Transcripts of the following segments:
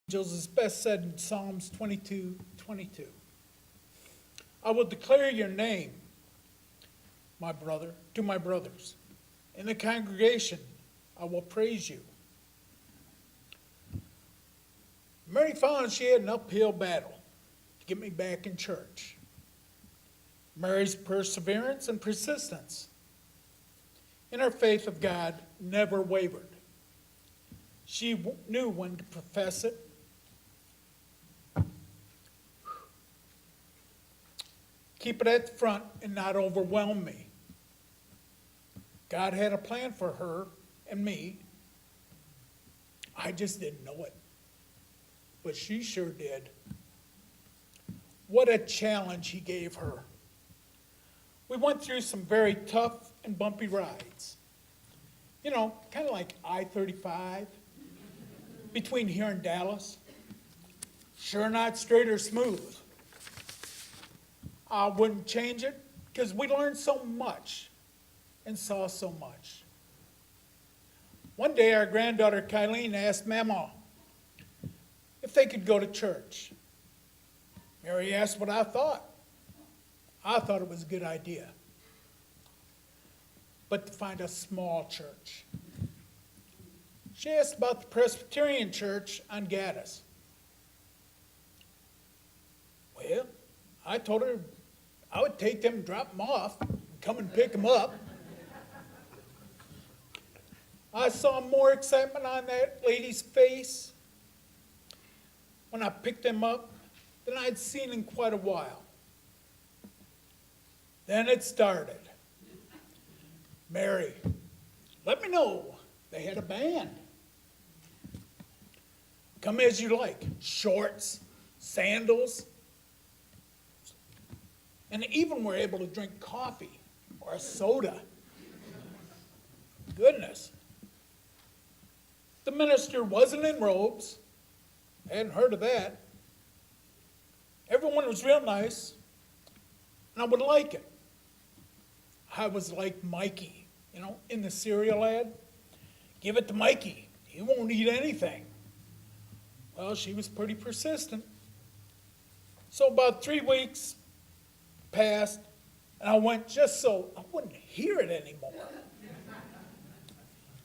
angels is best said in Psalms 22:22. I will declare your name, my brother, to my brothers. In the congregation, I will praise you. Mary found she had an uphill battle to get me back in church. Mary's perseverance and persistence in her faith of God never wavered. She knew when to profess it, keep it at the front, and not overwhelm me. God had a plan for her and me. I just didn't know it. But she sure did. What a challenge he gave her. We went through some very tough and bumpy rides. You know, kind of like I-35 between here and Dallas. Sure not straight or smooth. I wouldn't change it because we learned so much and saw so much. One day our granddaughter Kylene asked Mama if they could go to church. Mary asked what I thought. I thought it was a good idea. But to find a small church. She asked about the Presbyterian church on Gaddis. Well, I told her I would take them and drop them off and come and pick them up. I saw more excitement on that lady's face when I picked them up than I'd seen in quite a while. Then it started. Mary, let me know they had a band. Come as you like, shorts, sandals, and even were able to drink coffee or a soda. Goodness. The minister wasn't in robes. I hadn't heard of that. Everyone was real nice, and I would like it. I was like Mikey, in the cereal ad. Give it to Mikey. He won't eat anything. Well, she was pretty persistent. So about 3 weeks passed, and I went just so I wouldn't hear it anymore.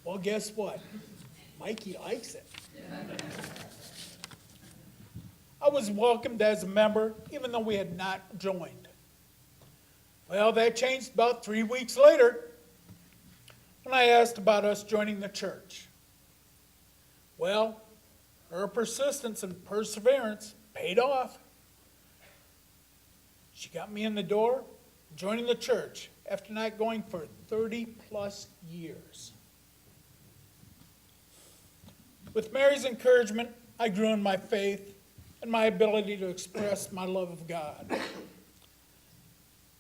Well, guess what? Mikey likes it. I was welcomed as a member, even though we had not joined. Well, that changed about 3 weeks later when I asked about us joining the church. Well, her persistence and perseverance paid off. She got me in the door, joining the church after not going for 30 plus years. With Mary's encouragement, I grew in my faith and my ability to express my love of God.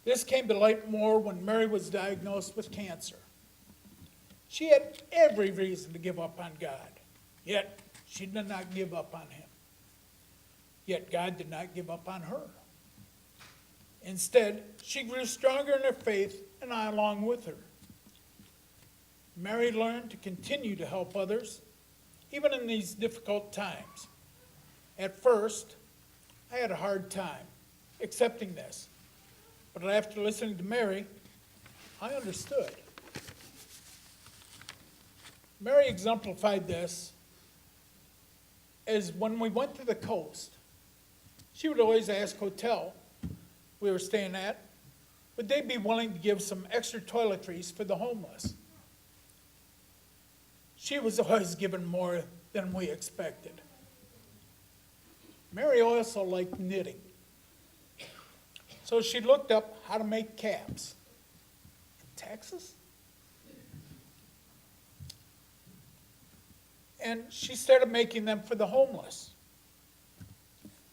This came to light more when Mary was diagnosed with cancer. She had every reason to give up on God, yet she did not give up on him. Yet God did not give up on her. Instead, she grew stronger in her faith, and I along with her. Mary learned to continue to help others, even in these difficult times. At first, I had a hard time accepting this. But after listening to Mary, I understood. Mary exemplified this as when we went to the coast, she would always ask hotel we were staying at, would they be willing to give some extra toiletries for the homeless? She was always given more than we expected. Mary also liked knitting. So she looked up how to make caps. In Texas? And she started making them for the homeless.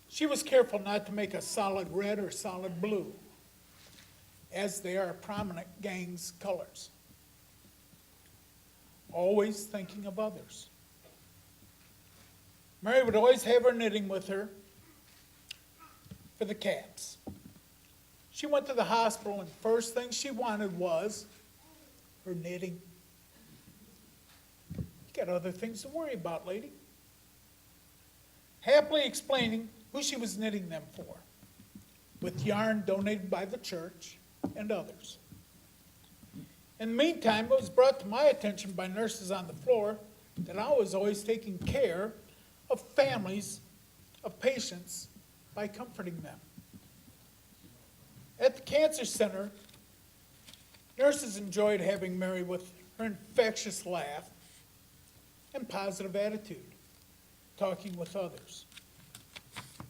She was careful not to make a solid red or solid blue, as they are prominent gang's colors. Always thinking of others. Mary would always have her knitting with her for the caps. She went to the hospital, and first thing she wanted was her knitting. You got other things to worry about, lady. happily explaining who she was knitting them for, with yarn donated by the church and others. In the meantime, it was brought to my attention by nurses on the floor that I was always taking care of families of patients by comforting them. At the cancer center, nurses enjoyed having Mary with her infectious laugh and positive attitude, talking with others.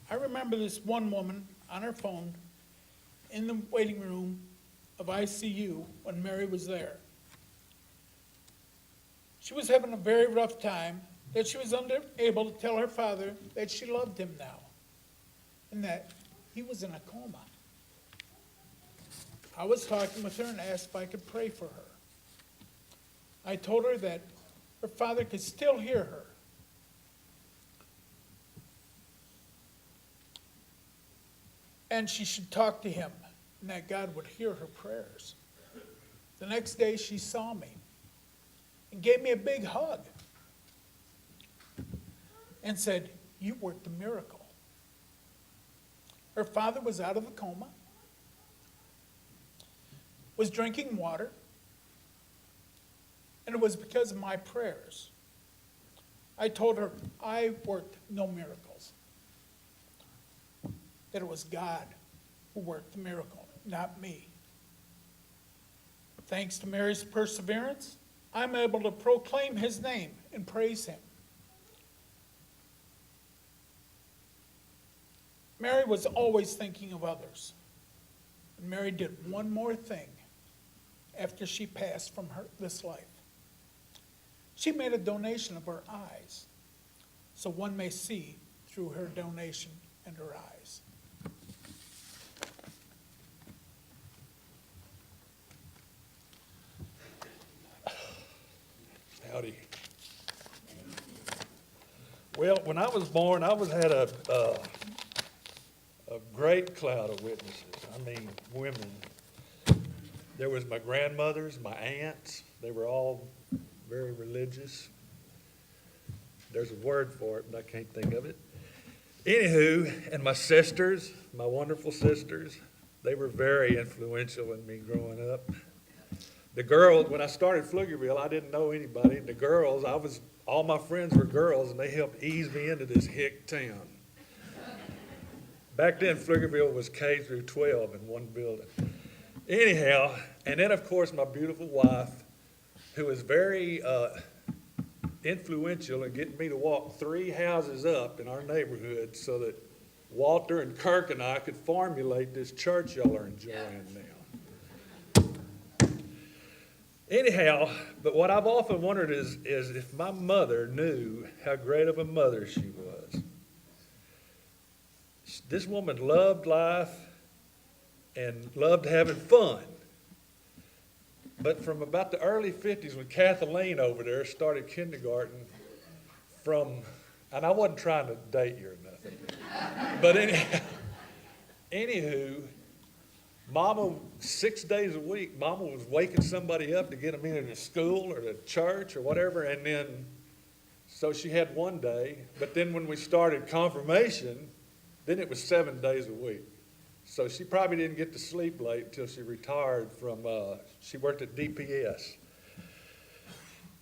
I remember this one woman on her phone in the waiting room of ICU when Mary was there. She was having a very rough time, that she was unable to tell her father that she loved him now and that he was in a coma. I was talking with her and asked if I could pray for her. I told her that her father could still hear her. And she should talk to him, and that God would hear her prayers. The next day she saw me and gave me a big hug and said, "You worked a miracle." Her father was out of the coma, was drinking water, and it was because of my prayers. I told her I worked no miracles, that it was God who worked the miracle, not me. Thanks to Mary's perseverance, I'm able to proclaim his name and praise him. Mary was always thinking of others. And Mary did one more thing after she passed from this life. She made a donation of her eyes so one may see through her donation and her eyes. Howdy. Well, when I was born, I had a great cloud of witnesses. I mean, women. There was my grandmothers, my aunts. They were all very religious. There's a word for it, but I can't think of it. Anywho, and my sisters, my wonderful sisters, they were very influential in me growing up. The girls, when I started Pflugerville, I didn't know anybody. And the girls, all my friends were girls, and they helped ease me into this hick town. Back then, Pflugerville was K through 12 in one building. Anyhow, and then of course my beautiful wife, who was very influential in getting me to walk 3 houses up in our neighborhood so that Walter and Kirk and I could formulate this church y'all are enjoying now. Anyhow, but what I've often wondered is if my mother knew how great of a mother she was. This woman loved life and loved having fun. But from about the early 50s when Kathleen over there started kindergarten and I wasn't trying to date you or nothing, but anywho, Mama, 6 days a week, Mama was waking somebody up to get them into school or to church or whatever, and then, so she had one day, but then when we started confirmation, then it was 7 days a week. So she probably didn't get to sleep late until she retired from, she worked at DPS.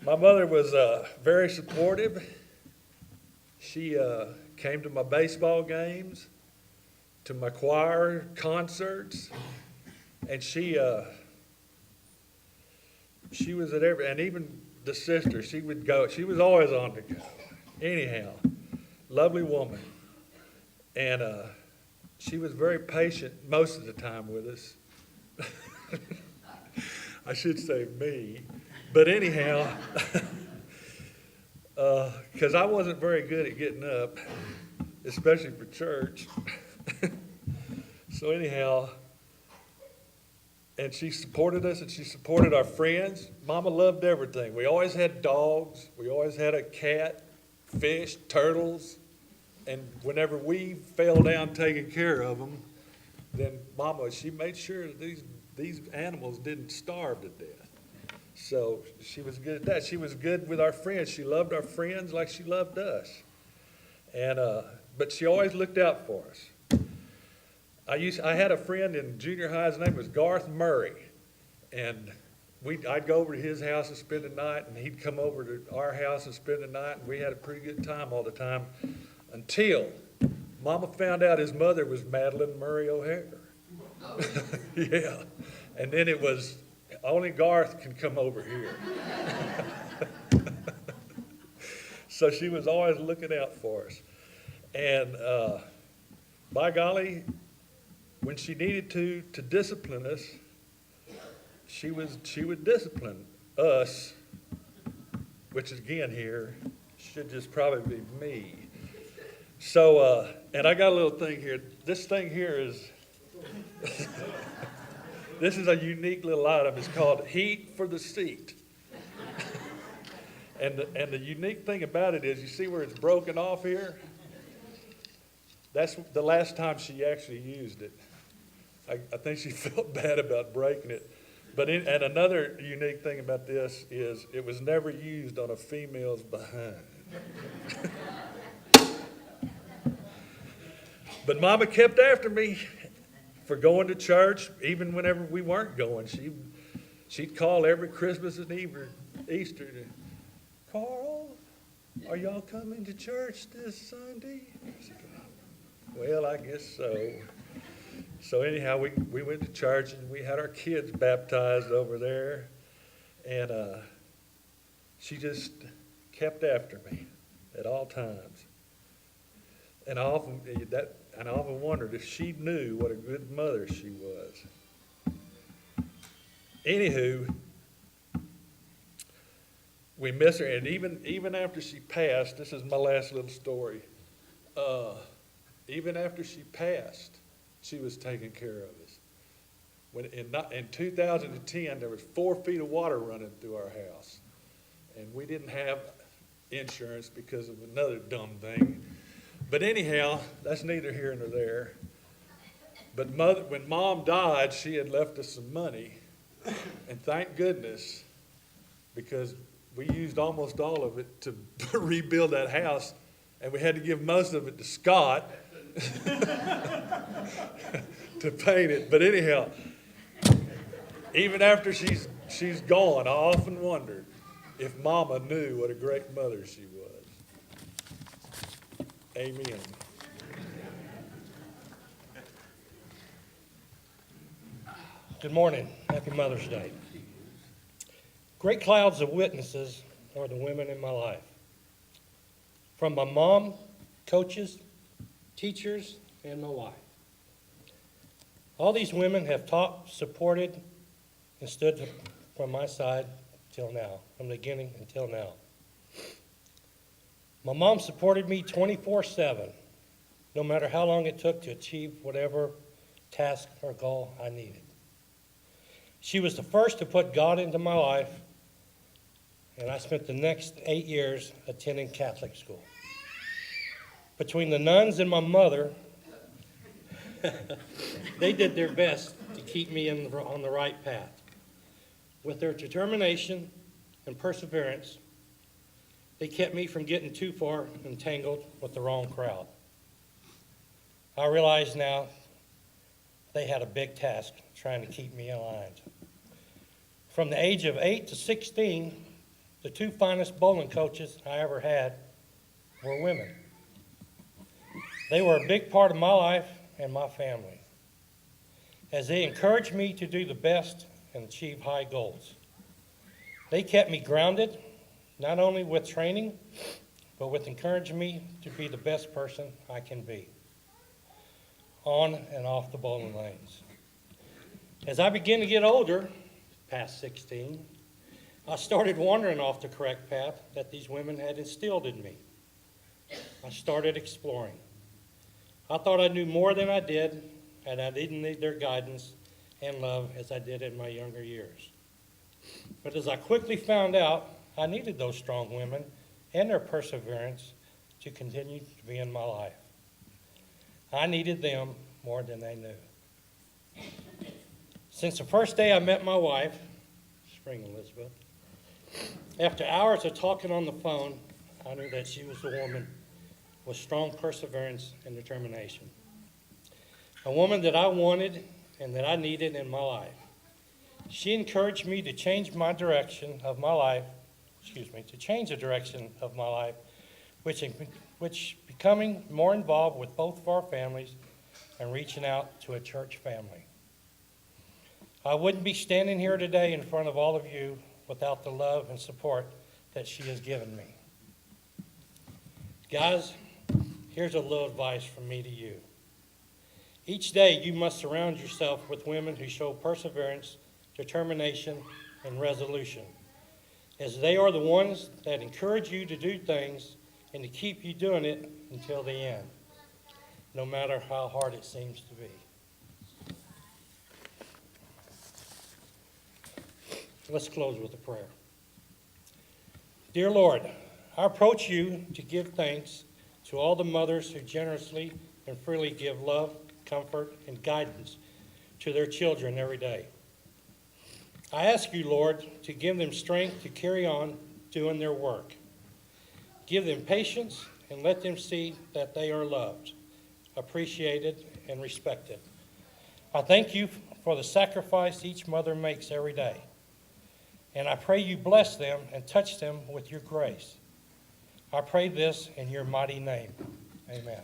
My mother was very supportive. She came to my baseball games, to my choir concerts, and she was at and even the sister, she would go, she was always on the go. Anyhow, lovely woman. And she was very patient most of the time with us. I should say me. But anyhow, because I wasn't very good at getting up, especially for church. So anyhow, and she supported us and she supported our friends. Mama loved everything. We always had dogs. We always had a cat, fish, turtles. And whenever we fell down taking care of them, then Mama, she made sure that these animals didn't starve to death. So she was good at that. She was good with our friends. She loved our friends like she loved us. And but she always looked out for us. I had a friend in junior high, his name was Garth Murray, and I'd go over to his house and spend the night, and he'd come over to our house and spend the night, and we had a pretty good time all the time until Mama found out his mother was Madeline Murray O'Hare. Yeah, and then it was, only Garth can come over here. So she was always looking out for us. And by golly, when she needed to discipline us, she would discipline us, which again here should just probably be me. So, and I got a little thing here. This thing here is, this is a unique little item. It's called Heat for the Seat. And the unique thing about it is, you see where it's broken off here? That's the last time she actually used it. I think she felt bad about breaking it. But and another unique thing about this is it was never used on a female's behind. But Mama kept after me for going to church, even whenever we weren't going. She'd call every Christmas and Easter to, Carl, are y'all coming to church this Sunday? I said, well, I guess so. So anyhow, we went to church and we had our kids baptized over there, and she just kept after me at all times. And I often wondered if she knew what a good mother she was. Anywho, we miss her, and even after she passed, this is my last little story. Even after she passed, she was taking care of us. When in 2010, there was 4 feet of water running through our house, and we didn't have insurance because of another dumb thing. But anyhow, that's neither here nor there. But when Mom died, she had left us some money, and thank goodness, because we used almost all of it to rebuild that house, and we had to give most of it to Scott to paint it. But anyhow, even after she's gone, I often wondered if Mama knew what a great mother she was. Amen. Good morning. Happy Mother's Day. Great clouds of witnesses are the women in my life. From my mom, coaches, teachers, and my wife. All these women have taught, supported, and stood from my side till now, from the beginning until now. My mom supported me 24/7, no matter how long it took to achieve whatever task or goal I needed. She was the first to put God into my life, and I spent the next 8 years attending Catholic school. Between the nuns and my mother, they did their best to keep me on the right path. With their determination and perseverance, they kept me from getting too far entangled with the wrong crowd. I realize now they had a big task trying to keep me aligned. From the age of 8 to 16, the 2 finest bowling coaches I ever had were women. They were a big part of my life and my family, as they encouraged me to do the best and achieve high goals. They kept me grounded, not only with training, but with encouraging me to be the best person I can be, on and off the bowling lanes. As I began to get older, past 16, I started wandering off the correct path that these women had instilled in me. I started exploring. I thought I knew more than I did, and I didn't need their guidance and love as I did in my younger years. But as I quickly found out, I needed those strong women and their perseverance to continue to be in my life. I needed them more than they knew. Since the first day I met my wife, Spring Elizabeth, after hours of talking on the phone, I knew that she was the woman with strong perseverance and determination. A woman that I wanted and that I needed in my life. She encouraged me to change my direction of my life, to change the direction of my life, which becoming more involved with both of our families and reaching out to a church family. I wouldn't be standing here today in front of all of you without the love and support that she has given me. Guys, here's a little advice from me to you. Each day you must surround yourself with women who show perseverance, determination, and resolution, as they are the ones that encourage you to do things and to keep you doing it until the end, no matter how hard it seems to be. Let's close with a prayer. Dear Lord, I approach you to give thanks to all the mothers who generously and freely give love, comfort, and guidance to their children every day. I ask you, Lord, to give them strength to carry on doing their work. Give them patience and let them see that they are loved, appreciated, and respected. I thank you for the sacrifice each mother makes every day. And I pray you bless them and touch them with your grace. I pray this in your mighty name. Amen.